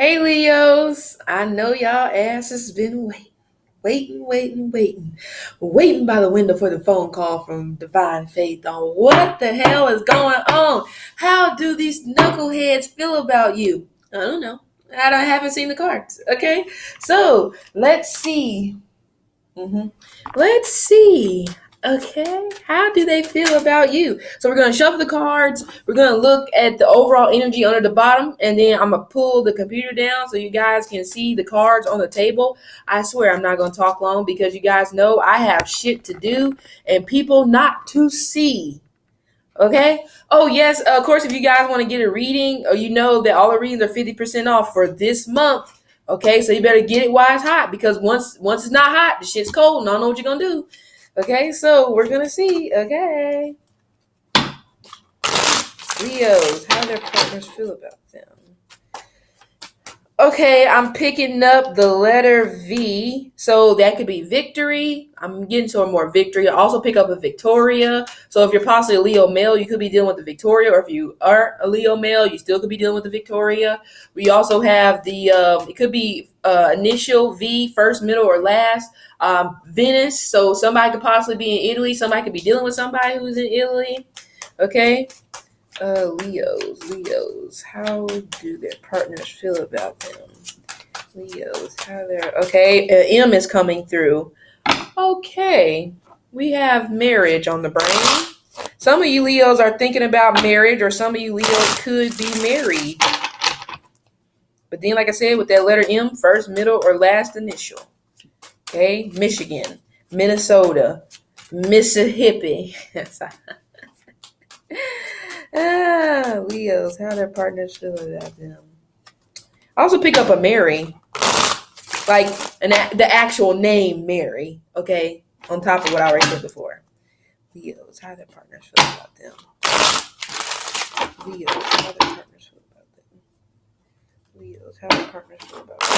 Hey Leos, I know y'all asses been waiting by the window for the phone call from Divine Faith on what the hell is going on. How do these knuckleheads feel about you? I don't know. Haven't seen the cards. Okay, so let's see. Let's see. Okay, how do they feel about you? So we're gonna shuffle the cards. We're gonna look at the overall energy under the bottom, and then I'm gonna pull the computer down so you guys can see the cards on the table. I swear I'm not gonna talk long because you guys know I have shit to do and people not to see. Okay. Oh yes, of course. If you guys want to get a reading, or you know that all the readings are 50% off for this month. Okay, so you better get it while it's hot because once it's not hot, the shit's cold, and I don't know what you're gonna do. Okay, so we're gonna see. Okay, Leos, how their partners feel about them. Okay, I'm picking up the letter V. So that could be victory. I'm getting to a more victory. I also pick up a Victoria. So if you're possibly a Leo male, you could be dealing with the Victoria. Or if you are a Leo male, you still could be dealing with the Victoria. We also have the, it could be initial V, first, middle, or last. Venice. So somebody could possibly be in Italy. Somebody could be dealing with somebody who's in Italy. Okay. Leos, how do their partners feel about them? Leos, how they're okay. M is coming through. Okay, we have marriage on the brain. Some of you Leos are thinking about marriage, or some of you Leos could be married. But then, like I said, with that letter M, first, middle, or last initial. Okay, Michigan, Minnesota, Mississippi. Leos, how their partners feel about them. I also pick up a Mary, like the actual name Mary, okay, on top of what I already said before. Leos, how their partners feel about them. Leos, how their partners feel about them. Leos, how their partners feel about them.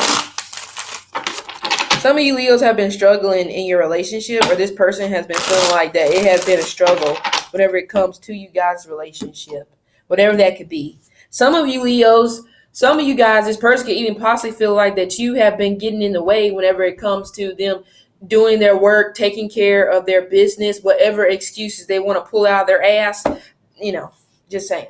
Some of you Leos have been struggling in your relationship, or this person has been feeling like that it has been a struggle whenever it comes to you guys' relationship, whatever that could be. Some of you Leos, some of you guys, this person could even possibly feel like that you have been getting in the way whenever it comes to them doing their work, taking care of their business, whatever excuses they want to pull out of their ass, just saying.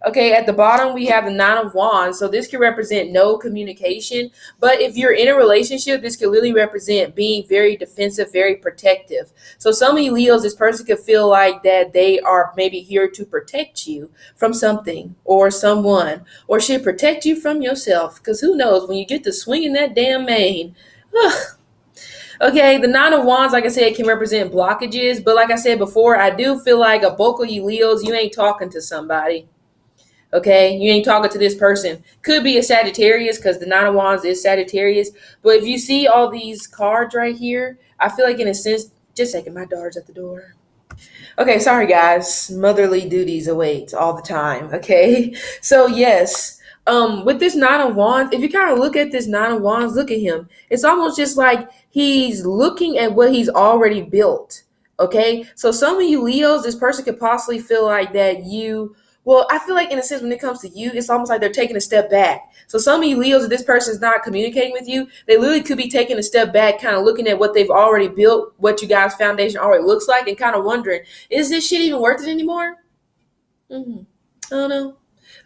Okay, at the bottom, we have the Nine of Wands. So this could represent no communication. But if you're in a relationship, this could really represent being very defensive, very protective. So some of you Leos, this person could feel like that they are maybe here to protect you from something or someone, or should protect you from yourself. Because who knows, when you get to swinging that damn mane, okay, the Nine of Wands, like I said, can represent blockages. But like I said before, I do feel like a bulk of you Leos, you ain't talking to somebody. Okay, you ain't talking to this person. Could be a Sagittarius because the Nine of Wands is Sagittarius. But if you see all these cards right here, I feel like in a sense, just a second, my daughter's at the door. Okay, sorry guys. Motherly duties await all the time. Okay, so yes, with this Nine of Wands, if you kind of look at this Nine of Wands, look at him. It's almost just like he's looking at what he's already built. Okay, so some of you Leos, this person could possibly feel like that well, I feel like in a sense when it comes to you, it's almost like they're taking a step back. So some of you Leos, if this person's not communicating with you, they literally could be taking a step back, kind of looking at what they've already built, what you guys' foundation already looks like, and kind of wondering, is this shit even worth it anymore? I don't know.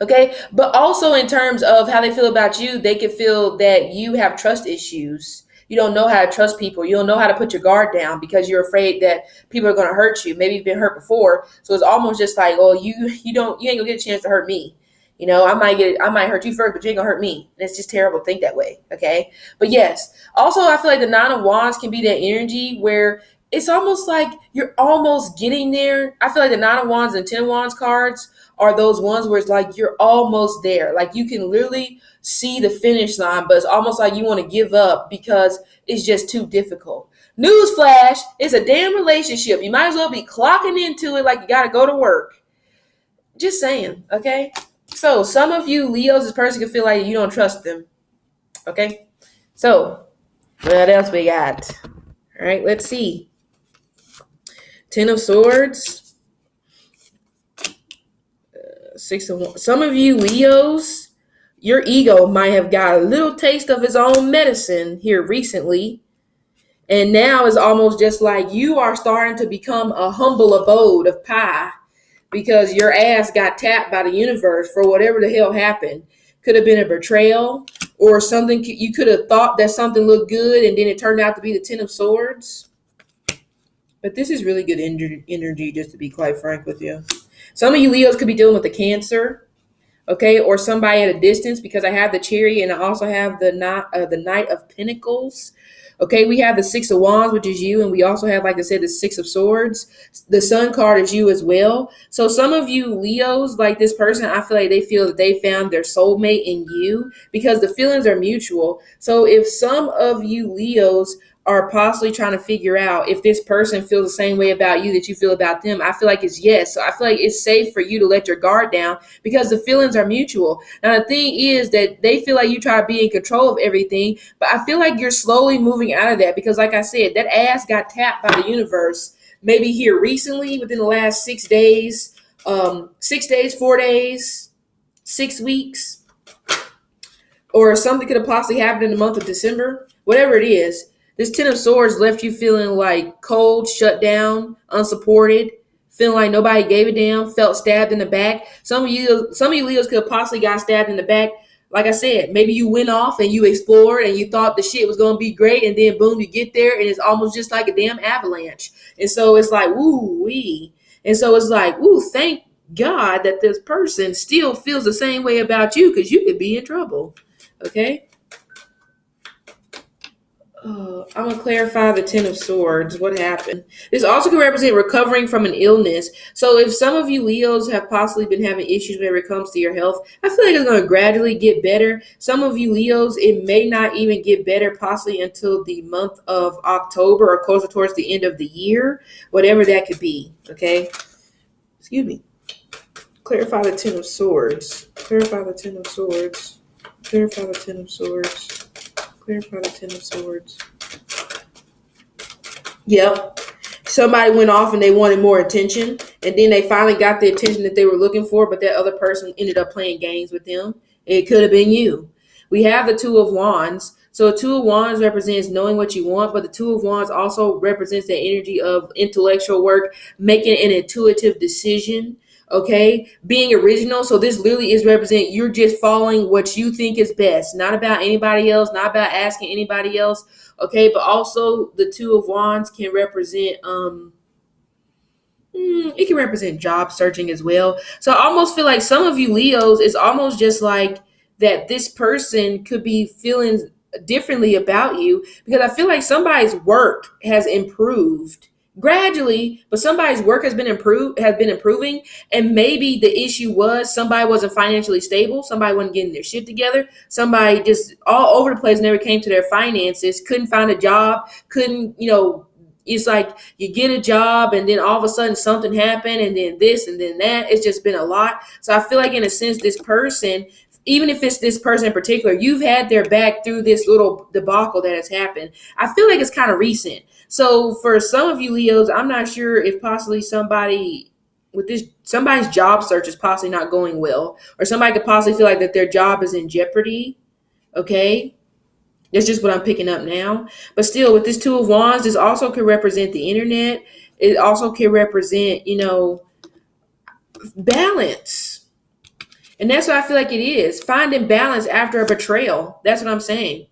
Okay, but also in terms of how they feel about you, they could feel that you have trust issues. You don't know how to trust people. You don't know how to put your guard down because you're afraid that people are going to hurt you. Maybe you've been hurt before, so it's almost just like, oh, you ain't gonna get a chance to hurt me. I might hurt you first, but you ain't gonna hurt me. And it's just terrible to think that way. Okay, but yes, also I feel like the Nine of Wands can be that energy where it's almost like you're almost getting there. I feel like the Nine of Wands and Ten of Wands cards are those ones where it's like you're almost there. Like you can literally see the finish line, but it's almost like you want to give up because it's just too difficult. Newsflash, it's a damn relationship. You might as well be clocking into it like you got to go to work. Just saying, okay? So some of you Leos, this person can feel like you don't trust them. Okay? So what else we got? All right, let's see. Ten of Swords. Six of Wands. Some of you Leos Your ego might have got a little taste of its own medicine here recently. And now it's almost just like you are starting to become a humble abode of pie because your ass got tapped by the universe for whatever the hell happened. Could have been a betrayal or something. You could have thought that something looked good and then it turned out to be the Ten of Swords. But this is really good energy, just to be quite frank with you. Some of you Leos could be dealing with a Cancer, okay, or somebody at a distance, because I have the Chariot and I also have the Knight of Pentacles. Okay, we have the Six of Wands, which is you, and we also have, like I said, the Six of Swords. The Sun card is you as well. So some of you Leos, like this person, I feel like they feel that they found their soulmate in you because the feelings are mutual. So if some of you Leos are possibly trying to figure out if this person feels the same way about you that you feel about them, I feel like it's yes. So I feel like it's safe for you to let your guard down because the feelings are mutual. Now, the thing is that they feel like you try to be in control of everything, but I feel like you're slowly moving out of that because, like I said, that ass got tapped by the universe maybe here recently within the last 6 days, 6 days, 4 days, 6 weeks, or something could have possibly happened in the month of December, whatever it is. This Ten of Swords left you feeling like cold, shut down, unsupported, feeling like nobody gave a damn, felt stabbed in the back. Some of you Leos could have possibly got stabbed in the back. Like I said, maybe you went off and you explored and you thought the shit was going to be great, and then boom, you get there and it's almost just like a damn avalanche. And so it's like, ooh, wee. And so it's like, ooh, thank God that this person still feels the same way about you because you could be in trouble. Okay? I'm going to clarify the Ten of Swords. What happened? This also can represent recovering from an illness. So if some of you Leos have possibly been having issues whenever it comes to your health, I feel like it's going to gradually get better. Some of you Leos, it may not even get better possibly until the month of October or closer towards the end of the year, whatever that could be. Okay? Excuse me. Clarify the Ten of Swords. Clarify the Ten of Swords. Clarify the Ten of Swords. Clarify the Ten of Swords. Yep. Somebody went off and they wanted more attention, and then they finally got the attention that they were looking for, but that other person ended up playing games with them. It could have been you. We have the Two of Wands. So a Two of Wands represents knowing what you want, but the Two of Wands also represents the energy of intellectual work, making an intuitive decision. Okay, being original. So this literally is represent you're just following what you think is best, not about anybody else, not about asking anybody else. Okay, but also the Two of Wands can represent it can represent job searching as well. So I almost feel like some of you Leos, it's almost just like that this person could be feeling differently about you because I feel like somebody's work has improved gradually, but somebody's work has been improving, and maybe the issue was somebody wasn't financially stable, somebody wasn't getting their shit together, somebody just all over the place, never came to their finances, couldn't find a job, couldn't, it's like you get a job and then all of a sudden something happened and then this and then that. It's just been a lot. So I feel like in a sense, this person, even if it's this person in particular, you've had their back through this little debacle that has happened. I feel like it's kind of recent. So for some of you Leos, I'm not sure if possibly somebody's job search is possibly not going well, or somebody could possibly feel like that their job is in jeopardy. Okay. That's just what I'm picking up now. But still, with this Two of Wands, this also could represent the internet. It also can represent, balance. And that's what I feel like it is. Finding balance after a betrayal. That's what I'm saying.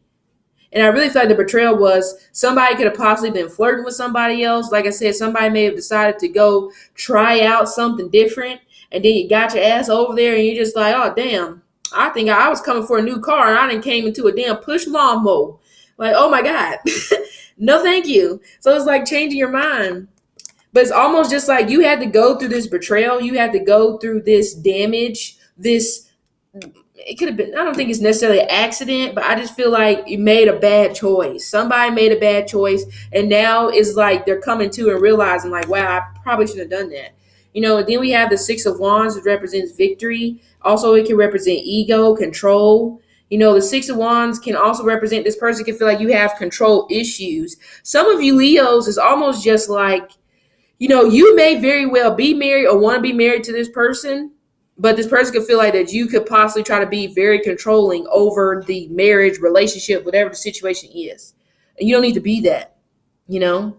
And I really feel like the betrayal was somebody could have possibly been flirting with somebody else. Like I said, somebody may have decided to go try out something different. And then you got your ass over there and you're just like, oh, damn. I think I was coming for a new car and I done came into a damn push lawnmower. Like, oh my God. No, thank you. So it's like changing your mind. But it's almost just like you had to go through this betrayal. You had to go through this damage, it could have been, I don't think it's necessarily an accident, but I just feel like you made a bad choice. Somebody made a bad choice, and now it's like they're coming to and realizing like, wow, I probably shouldn't have done that. And then we have the Six of Wands, which represents victory. Also, it can represent ego, control. The Six of Wands can also represent this person can feel like you have control issues. Some of you Leos is almost just like, you may very well be married or want to be married to this person. But this person could feel like that you could possibly try to be very controlling over the marriage, relationship, whatever the situation is. And you don't need to be that, you know?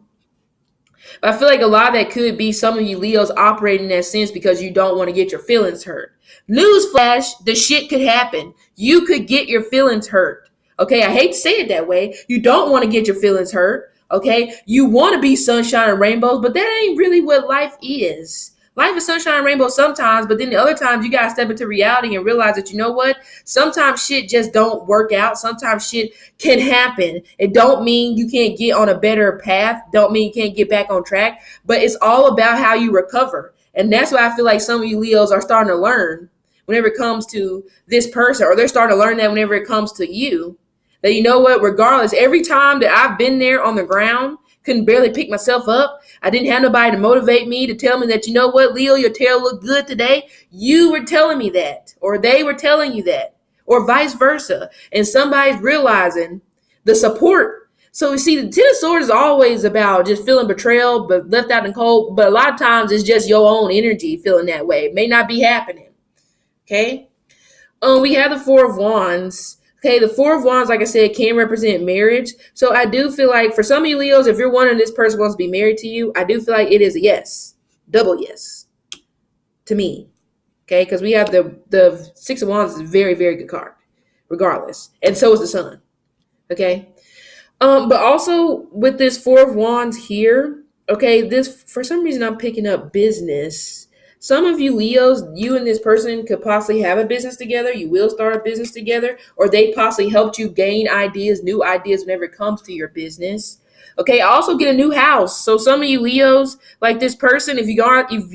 But I feel like a lot of that could be some of you Leos operating in that sense because you don't want to get your feelings hurt. Newsflash, the shit could happen. You could get your feelings hurt. Okay, I hate to say it that way. You don't want to get your feelings hurt. Okay, you want to be sunshine and rainbows, but that ain't really what life is. Life is sunshine and rainbows sometimes, but then the other times you gotta step into reality and realize that, you know what? Sometimes shit just don't work out. Sometimes shit can happen. It don't mean you can't get on a better path. Don't mean you can't get back on track. But it's all about how you recover. And that's why I feel like some of you Leos are starting to learn whenever it comes to this person, or they're starting to learn that whenever it comes to you. That, you know what, regardless, every time that I've been there on the ground, couldn't barely pick myself up, I didn't have nobody to motivate me, to tell me that, you know what, Leo, your tail looked good today. You were telling me that, or they were telling you that, or vice versa. And somebody's realizing the support. So you see, the Ten of Swords is always about just feeling betrayal, but left out in cold. But a lot of times it's just your own energy feeling that way. It may not be happening. Okay. We have the Four of Wands. Okay, the Four of Wands, like I said, can represent marriage. So I do feel like for some of you Leos, if you're wondering this person wants to be married to you, I do feel like it is a yes. Double yes to me. Okay, because we have the Six of Wands is a very, very good card, regardless. And so is the Sun. Okay. But also with this Four of Wands here, okay, this, for some reason I'm picking up business. Some of you Leos, you and this person could possibly have a business together. You will start a business together, or they possibly helped you gain ideas, new ideas whenever it comes to your business. Okay, I also get a new house. So some of you Leos, like this person, if you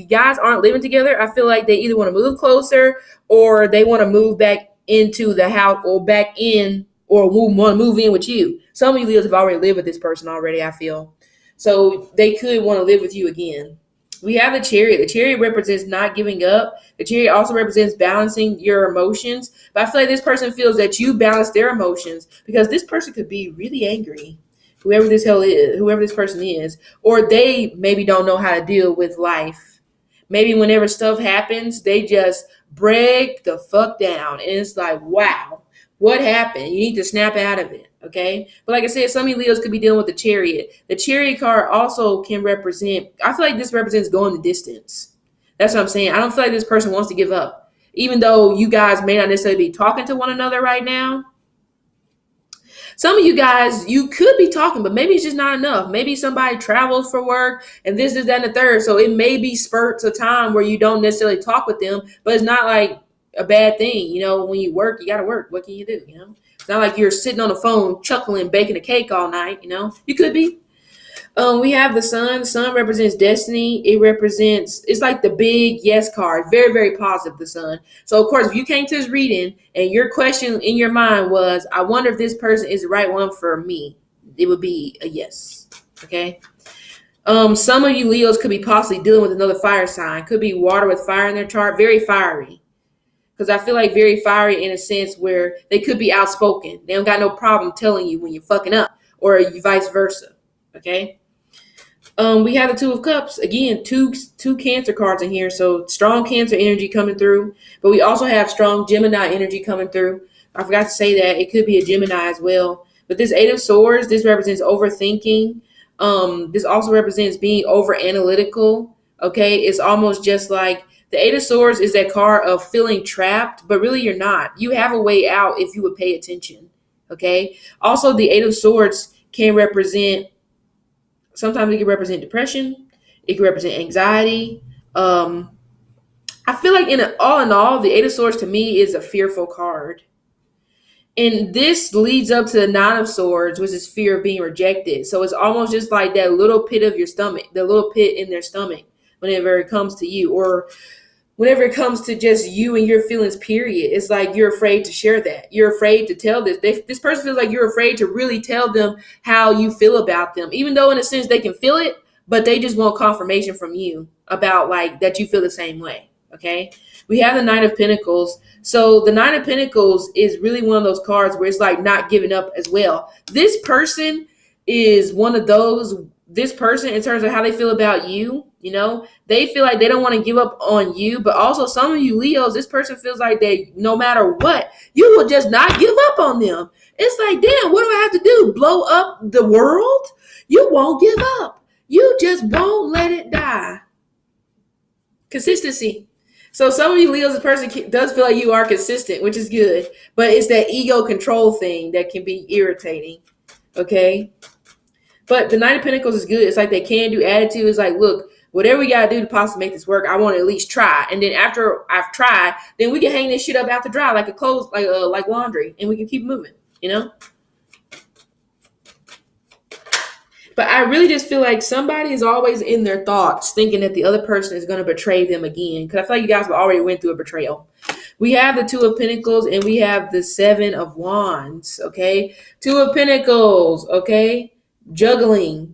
guys aren't living together, I feel like they either want to move closer or they want to move back into the house or back in, or want to move in with you. Some of you Leos have already lived with this person already, I feel. So they could want to live with you again. We have the Chariot. The Chariot represents not giving up. The Chariot also represents balancing your emotions. But I feel like this person feels that you balance their emotions, because this person could be really angry, whoever this person is, or they maybe don't know how to deal with life. Maybe whenever stuff happens, they just break the fuck down. And it's like, wow, what happened? You need to snap out of it. Okay. But like I said, some of you Leos could be dealing with the Chariot. The Chariot card also can represent, I feel like this represents going the distance. That's what I'm saying. I don't feel like this person wants to give up. Even though you guys may not necessarily be talking to one another right now. Some of you guys, you could be talking, but maybe it's just not enough. Maybe somebody travels for work and this, that, and the third. So it may be spurts of time where you don't necessarily talk with them, but it's not like a bad thing. You know, when you work, you got to work. What can you do? You know, it's not like you're sitting on the phone chuckling, baking a cake all night. You know, you could be. We have the Sun. The Sun represents destiny. It's like the big yes card. Very, very positive, the Sun. So, of course, if you came to this reading and your question in your mind was, I wonder if this person is the right one for me, it would be a yes. Okay. Some of you Leos could be possibly dealing with another fire sign. Could be water with fire in their chart. Very fiery. Because I feel like very fiery in a sense where they could be outspoken. They don't got no problem telling you when you're fucking up, or vice versa. Okay. We have the Two of Cups. Again, two Cancer cards in here. So strong Cancer energy coming through. But we also have strong Gemini energy coming through. I forgot to say that. It could be a Gemini as well. But this Eight of Swords, this represents overthinking. This also represents being over analytical. Okay. It's almost just like the Eight of Swords is that card of feeling trapped, but really you're not. You have a way out if you would pay attention. Okay. Also, the Eight of Swords can represent, sometimes it can represent depression. It can represent anxiety. I feel like all in all, the Eight of Swords to me is a fearful card. And this leads up to the Nine of Swords, which is fear of being rejected. So it's almost just like that little pit of your stomach, the little pit in their stomach whenever it comes to you, or whenever it comes to just you and your feelings, period. It's like you're afraid to share that. You're afraid to tell this. This person feels like you're afraid to really tell them how you feel about them, even though in a sense they can feel it, but they just want confirmation from you about like that you feel the same way. Okay. We have the Nine of Pentacles. So the Nine of Pentacles is really one of those cards where it's like not giving up as well. This person is one of those, this person in terms of how they feel about you, You know, they feel like they don't want to give up on you, but also some of you Leos, this person feels like they, no matter what, you will just not give up on them. It's like, damn, what do I have to do? Blow up the world? You won't give up. You just won't let it die. Consistency. So some of you Leos, this person does feel like you are consistent, which is good, but it's that ego control thing that can be irritating. Okay. But the Knight of Pentacles is good. It's like that can-do attitude. It's like, look, whatever we got to do to possibly make this work, I want to at least try. And then after I've tried, then we can hang this shit up out to dry like a clothes, like laundry, and we can keep moving, you know? But I really just feel like somebody is always in their thoughts thinking that the other person is going to betray them again. Because I feel like you guys have already went through a betrayal. We have the Two of Pentacles and we have the Seven of Wands, okay? Two of Pentacles, okay? Juggling,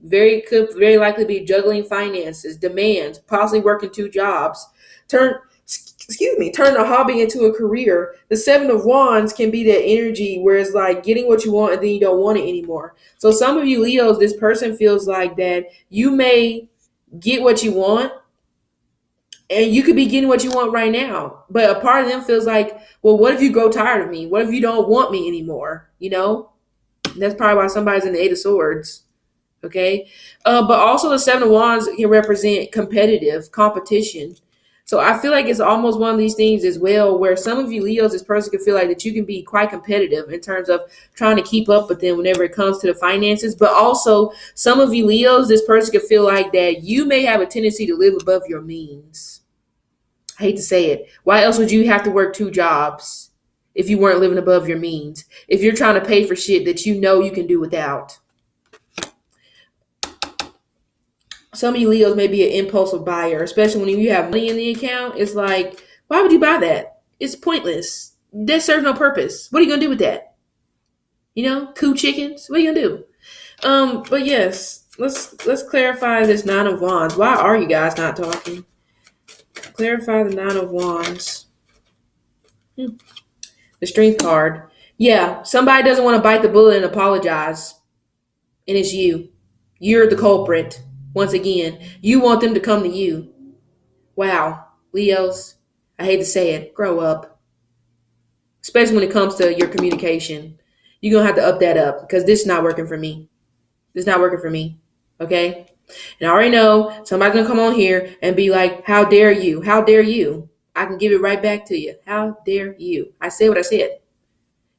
could very likely be juggling finances, demands, possibly working two jobs. Turn a hobby into a career. The Seven of Wands can be that energy where it's like getting what you want and then you don't want it anymore. So some of you Leos, this person feels like that you may get what you want and you could be getting what you want right now. But a part of them feels like, well, what if you grow tired of me? What if you don't want me anymore? You know? And that's probably why somebody's in the Eight of Swords. Okay. But also the Seven of Wands can represent competition. So I feel like it's almost one of these things as well, where some of you Leos, this person can feel like that you can be quite competitive in terms of trying to keep up with them whenever it comes to the finances. But also some of you Leos, this person can feel like that you may have a tendency to live above your means. I hate to say it. Why else would you have to work two jobs if you weren't living above your means? If you're trying to pay for shit that you know you can do without. Some of you Leos may be an impulsive buyer, especially when you have money in the account. It's like, why would you buy that? It's pointless. That serves no purpose. What are you going to do with that? You know, coo chickens? What are you going to do? But yes, let's clarify this Nine of Wands. Why are you guys not talking? Clarify the Nine of Wands. The Strength card. Yeah, somebody doesn't want to bite the bullet and apologize. And it's you. You're the culprit. Once again, you want them to come to you. Wow, Leos, I hate to say it, grow up. Especially when it comes to your communication. You're going to have to up that up because this is not working for me. This is not working for me, okay? And I already know somebody's going to come on here and be like, how dare you? How dare you? I can give it right back to you. How dare you? I said what I said.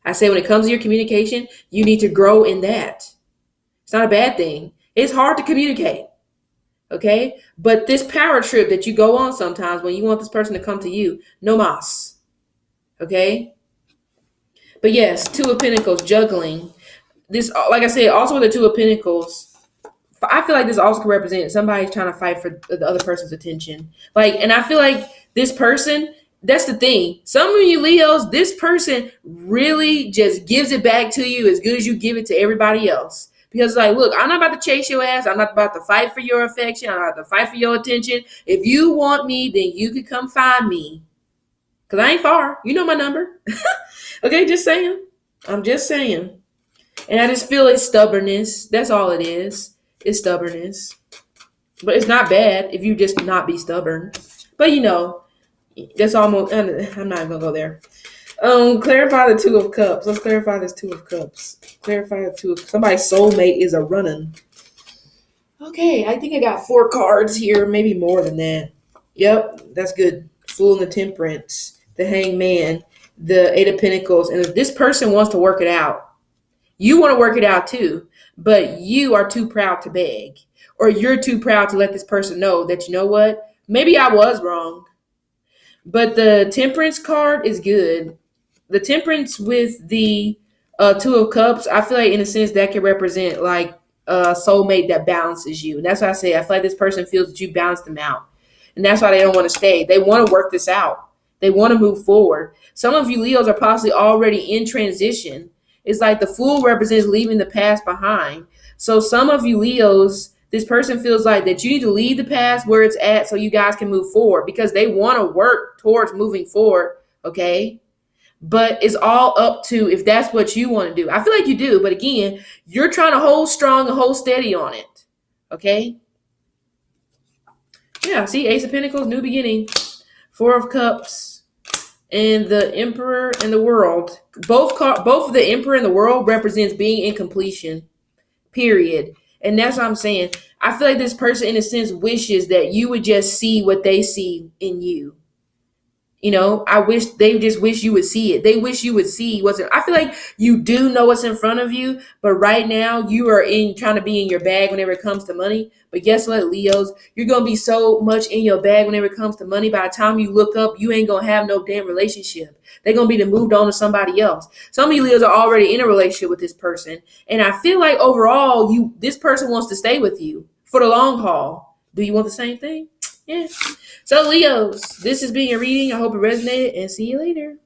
I said when it comes to your communication, you need to grow in that. It's not a bad thing. It's hard to communicate. Okay, but this power trip that you go on sometimes when you want this person to come to you, no mas. Okay, but yes, Two of Pentacles, juggling. This, like I said, also with the Two of Pentacles, I feel like this also could represent somebody's trying to fight for the other person's attention. Like, and I feel like this person, that's the thing. Some of you Leos, this person really just gives it back to you as good as you give it to everybody else. Because like, look, I'm not about to chase your ass. I'm not about to fight for your affection. I'm not about to fight for your attention. If you want me, then you can come find me. Because I ain't far. You know my number. Okay, just saying. I'm just saying. And I just feel it's stubbornness. That's all it is. It's stubbornness. But it's not bad if you just not be stubborn. But you know, that's almost, I'm not even going to go there. Clarify the Two of Cups. Let's clarify this Two of Cups. Clarify the Two of Cups. Somebody's soulmate is a running. Okay, I think I got 4 cards here, maybe more than that. Yep, that's good. Fool and the Temperance, the Hangman, the Eight of Pentacles, and if this person wants to work it out, you want to work it out too, but you are too proud to beg, or you're too proud to let this person know that, you know what, maybe I was wrong. But the Temperance card is good. The Temperance with the Two of Cups, I feel like in a sense that can represent like a soulmate that balances you. And that's why I say I feel like this person feels that you balance them out. And that's why they don't want to stay. They want to work this out. They want to move forward. Some of you Leos are possibly already in transition. It's like the Fool represents leaving the past behind. So some of you Leos, this person feels like that you need to leave the past where it's at so you guys can move forward because they want to work towards moving forward, okay? But it's all up to if that's what you want to do. I feel like you do, but again, you're trying to hold strong and hold steady on it, okay? Yeah, see, Ace of Pentacles, new beginning. Four of Cups, and the Emperor and the World. Both the Emperor and the World represents being in completion. Period. And that's what I'm saying. I feel like this person, in a sense, wishes that you would just see what they see in you. You know, they just wish you would see it. They wish you would see what's in. I feel like you do know what's in front of you, but right now you are trying to be in your bag whenever it comes to money. But guess what, Leos? You're gonna be so much in your bag whenever it comes to money. By the time you look up, you ain't gonna have no damn relationship. They're gonna be moved on to somebody else. Some of you Leos are already in a relationship with this person, and I feel like overall, this person wants to stay with you for the long haul. Do you want the same thing? Yeah. So Leos, this has been your reading. I hope it resonated, and see you later.